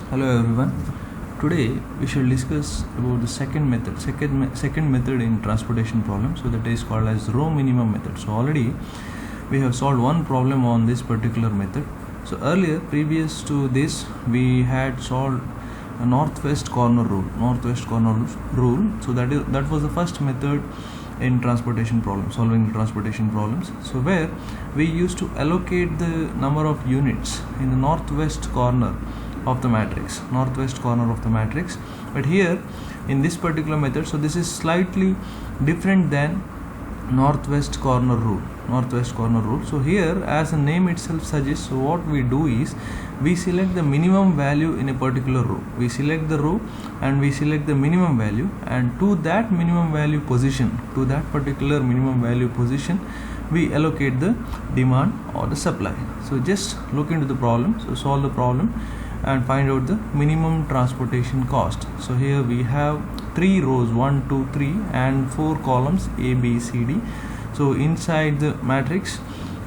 Hello everyone. Today we shall discuss about the second method in transportation problem. So that is called as row minimum method. So already we have solved one problem on this particular method. So earlier, previous to this, we had solved a northwest corner rule. So that was the first method in transportation problem, solving transportation problems. So where we used to allocate the number of units in the northwest corner of the matrix, but here in this particular method, so this is slightly different than northwest corner rule. So here, as the name itself suggests, so what we do is we select the minimum value in a particular row. We select the row and we select the minimum value, and to that minimum value position, we allocate the demand or the supply. So just look into the problem, so solve the problem and find out the minimum transportation cost. So here we have 3 rows, 1, 2, 3 and 4 columns A, B, C, D. So inside the matrix,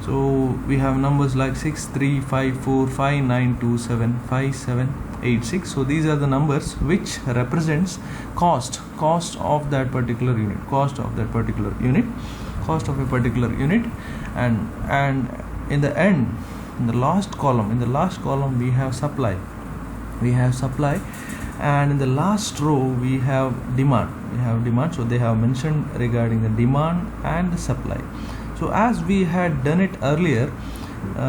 so we have numbers like 6, 3, 5, 4, 5, 9, 2, 7, 5, 7, 8, 6. So these are the numbers which represents cost of that particular unit, and in the end, in the last column we have supply, and in the last row we have demand. So they have mentioned regarding the demand and the supply. So as we had done it earlier,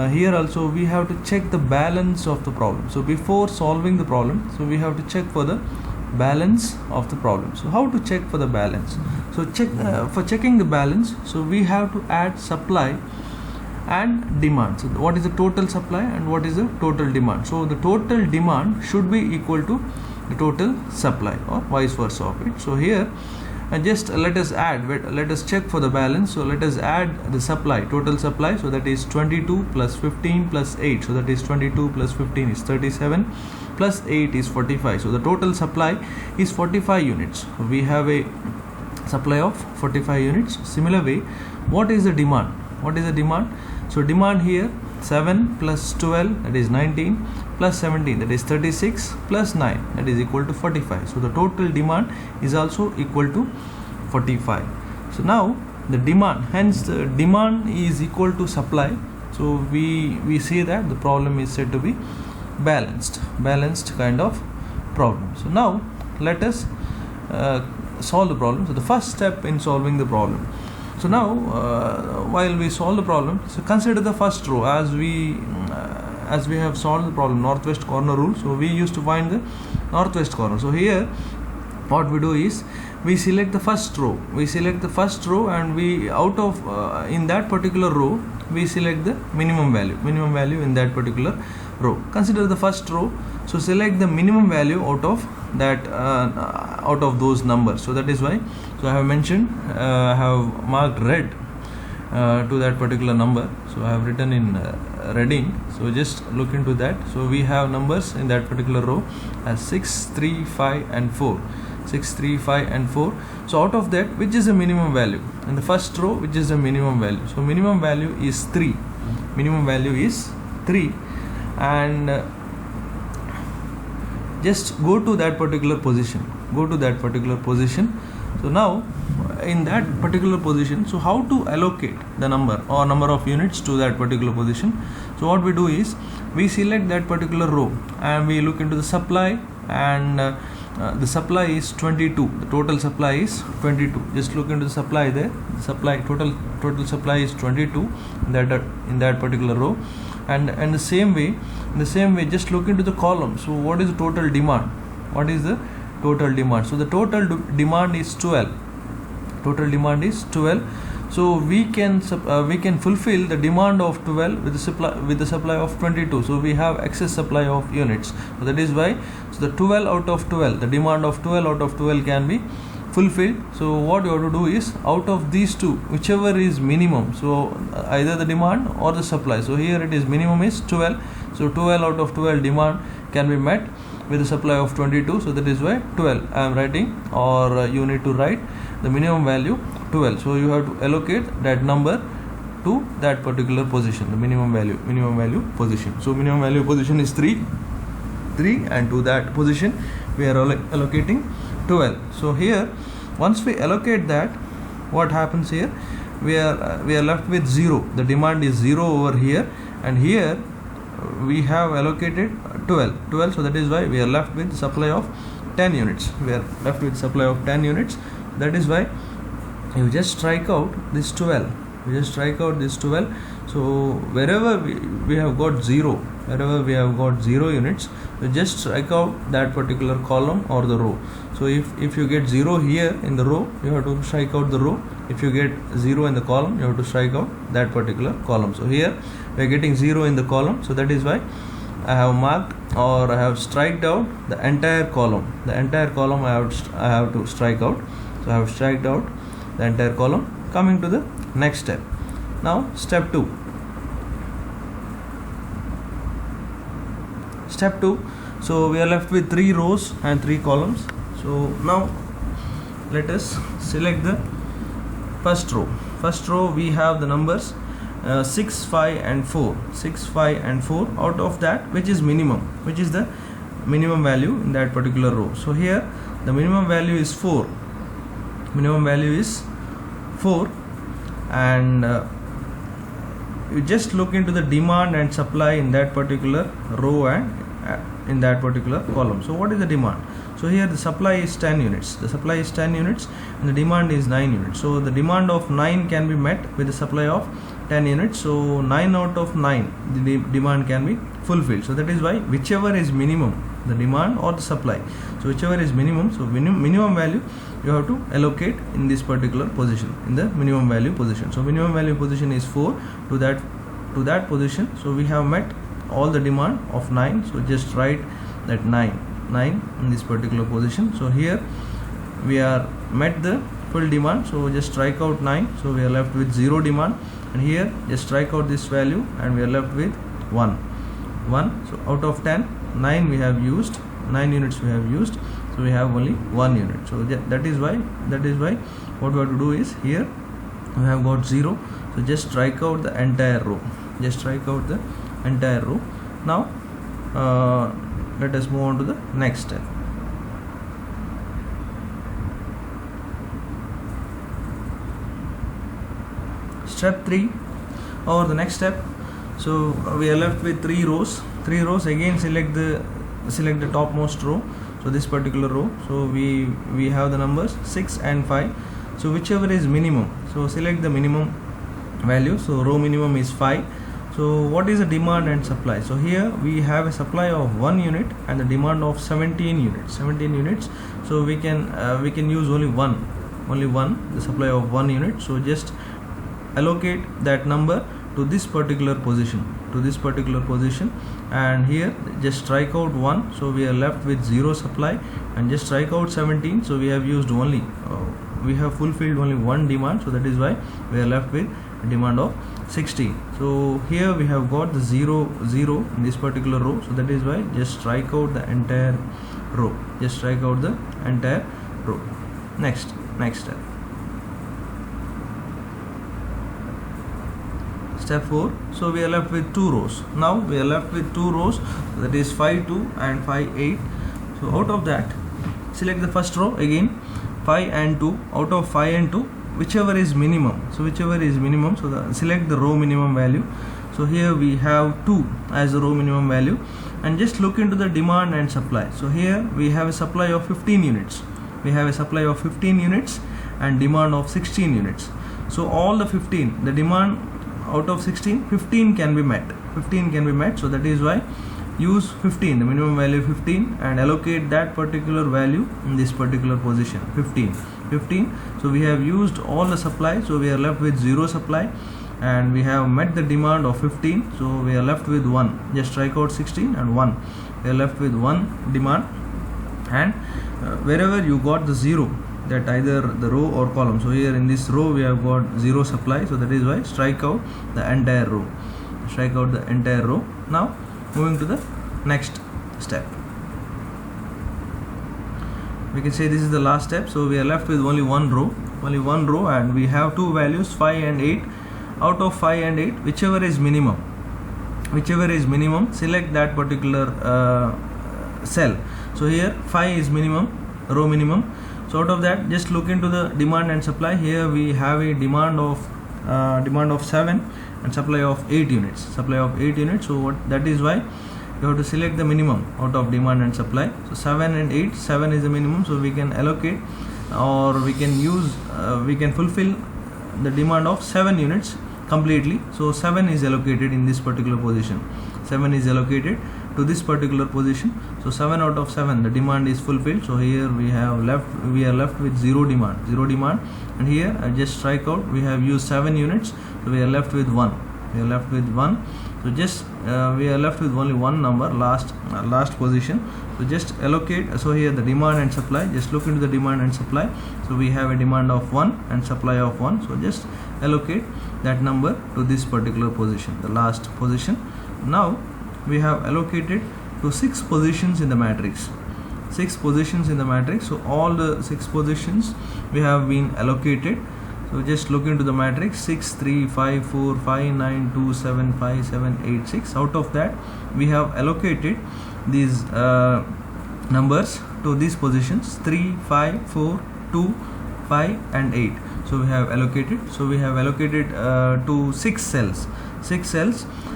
here also we have to check the balance of the problem. So before solving the problem, so we have to check for the balance of the problem. So how to check for the balance? So for checking the balance, so we have to add supply and demand. So what is the total supply and what is the total demand? So the total demand should be equal to the total supply, or vice versa of it. So here just let us check for the balance. So let us add the supply, total supply. So that is 22 plus 15 plus 8. So that is 22 plus 15 is 37 plus 8 is 45. So the total supply is 45 units. So we have a supply of 45 units. Similar way, what is the demand? So demand here, 7 plus 12, that is 19, plus 17, that is 36, plus 9, that is equal to 45. So the total demand is also equal to 45. So now the demand, hence the demand is equal to supply. So we see that the problem is said to be balanced kind of problem. So now let us solve the problem. So the first step in solving the problem. So now while we solve the problem, so consider the first row. As we have solved the problem northwest corner rule, so we used to find the northwest corner. So here what we do is we select the first row, and we out of in that particular row we select the minimum value in that particular row. Consider the first row, so select the minimum value out of that out of those numbers. So that is why, so I have mentioned, I have marked red to that particular number. So I have written in reading. So just look into that. So we have numbers in that particular row as 6, 3, 5 and 4. 6, 3, 5 and 4. So out of that, which is the minimum value? In the first row, which is the minimum value? So minimum value is 3. And just go to that particular position. So now in that particular position, so how to allocate the number of units to that particular position? So what we do is we select that particular row and we look into the supply, and the supply is 22. The total supply is 22. Just look into the supply there. The supply total supply is 22 in that particular row. And in the same way, just look into the column. So what is the total demand? So the total demand is 12. So we can fulfill the demand of 12 with the supply of 22. So we have excess supply of units. So that is why, so the 12 out of 12, the demand of 12 out of 12 can be fulfilled. So what you have to do is, out of these two, whichever is minimum, so either the demand or the supply. So here it is minimum is 12. So 12 out of 12 demand can be met with a supply of 22. So that is why 12 I am writing, or you need to write the minimum value 12. So you have to allocate that number to that particular position, the minimum value position. So minimum value position is 3. 3, and to that position we are allocating 12. So here once we allocate that, what happens here, we are left with 0. The demand is 0 over here, and here we have allocated 12. So that is why we are left with supply of 10 units. We are left with supply of 10 units. That is why you just strike out this 12. We just strike out this 12. So wherever we have got 0, wherever we have got 0 units, we just strike out that particular column or the row. So if you get 0 here in the row, you have to strike out the row. If you get 0 in the column, you have to strike out that particular column. So here we are getting 0 in the column, so that is why I have marked, or I have striked out the entire column. The entire column I have to strike out. So I have striked out the entire column. Coming to the next step. Now step 2. Step 2. So we are left with 3 rows and 3 columns. So now let us select the first row. First row we have the numbers 6, 5 and 4. 6, 5 and 4. Out of that, which is minimum, which is the minimum value in that particular row. So here the minimum value is 4. Minimum value is 4, and you just look into the demand and supply in that particular row and in that particular column. So what is the demand? So here the supply is 10 units. The supply is 10 units and the demand is 9 units. So the demand of 9 can be met with the supply of 10 units. So 9 out of 9 the demand can be fulfilled. So that is why whichever is minimum, the demand or the supply, so whichever is minimum, so minimum value you have to allocate in this particular position, in the minimum value position. So minimum value position is 4 to that position. So we have met all the demand of 9. So just write that 9 in this particular position. So here we are met the full demand. So just strike out 9. So we are left with 0 demand, and here just strike out this value and we are left with 1. So out of 10, 9 we have used, 9 units we have used. So we have only 1 unit. So that is why what we have to do is, here we have got 0. So just strike out the entire row. Just strike out the entire row. Now let us move on to the next step. Step 3, or the next step. So we are left with 3 rows. Again select the topmost row. So this particular row, so we have the numbers 6 and 5. So whichever is minimum, so select the minimum value. So row minimum is 5. So what is the demand and supply? So here we have a supply of 1 unit and the demand of 17 units. So we can use only one, the supply of 1 unit. So just allocate that number to this particular position, and here just strike out 1. So we are left with 0 supply, and just strike out 17. So we have used only we have fulfilled only 1 demand. So that is why we are left with a demand of 16. So here we have got the 0 in this particular row. So that is why just strike out the entire row. Next step. Step 4. So we are left with 2 rows. Now we are left with 2 rows, that is 5, 2 and 5, 8. So out of that, select the first row again, 5 and 2. Out of 5 and 2, whichever is minimum. So select the row minimum value. So here we have 2 as the row minimum value, and just look into the demand and supply. So here we have a supply of 15 units. And demand of 16 units. So all the 15, the demand out of 16, 15 can be met. So that is why use 15, the minimum value 15, and allocate that particular value in this particular position, 15. So we have used all the supply. So we are left with 0 supply, and we have met the demand of 15. So we are left with 1. Just strike out 16 and 1. We are left with 1 demand, and wherever you got the 0, that either the row or column. So here in this row we have got 0 supply. So that is why strike out the entire row. Now moving to the next step. We can say this is the last step. So we are left with only one row, and we have 2 values, 5 and 8. Out of 5 and 8, whichever is minimum, select that particular cell. So here 5 is minimum, row minimum. So out of that, just look into the demand and supply. Here we have a demand of 7 and supply of 8 units. So what that is why you have to select the minimum out of demand and supply. So 7 and 8, 7 is the minimum, so we can allocate, or we can use, we can fulfill the demand of 7 units completely. So 7 is allocated in this particular position. 7 is allocated to this particular position. So 7 out of 7, the demand is fulfilled. So here we are left with 0 demand, and here I just strike out, we have used 7 units, so we are left with 1. So just we are left with only one number, last position. So just allocate. So here the demand and supply, just look into the demand and supply. So we have a demand of 1 and supply of 1. So just allocate that number to this particular position, the last position. Now we have allocated to 6 positions in the matrix. 6 positions in the matrix. So all the 6 positions we have been allocated. So just look into the matrix: 6, 3, 5, 4, 5, 9, 2, 7, 5, 7, 8, 6. Out of that, we have allocated these numbers to these positions: 3, 5, 4, 2, 5, and 8. So we have allocated to 6 cells.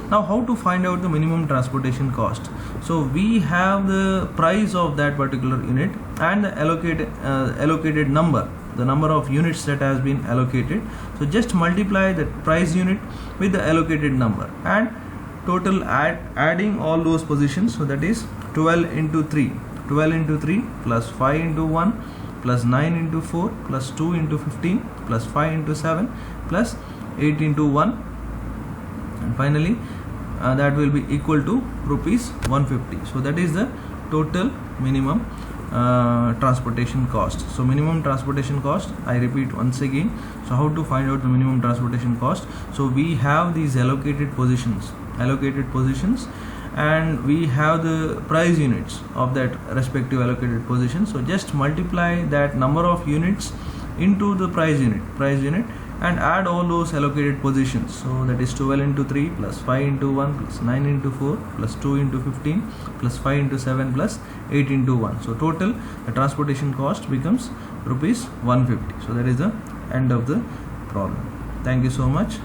Now how to find out the minimum transportation cost? So we have the price of that particular unit and the allocated number, the number of units that has been allocated. So just multiply the price unit with the allocated number and total adding all those positions. So that is 12 into 3 plus 5 into 1 plus 9 into 4 plus 2 into 15 plus 5 into 7 plus 8 into 1, and finally that will be equal to rupees 150. So that is the total minimum transportation cost. So minimum transportation cost, I repeat once again. So how to find out the minimum transportation cost? So we have these allocated positions, and we have the price units of that respective allocated position. So just multiply that number of units into the price unit and add all those allocated positions. So that is 12 into 3 plus 5 into 1 plus 9 into 4 plus 2 into 15 plus 5 into 7 plus 8 into 1. So total the transportation cost becomes rupees 150. So that is the end of the problem. Thank you so much.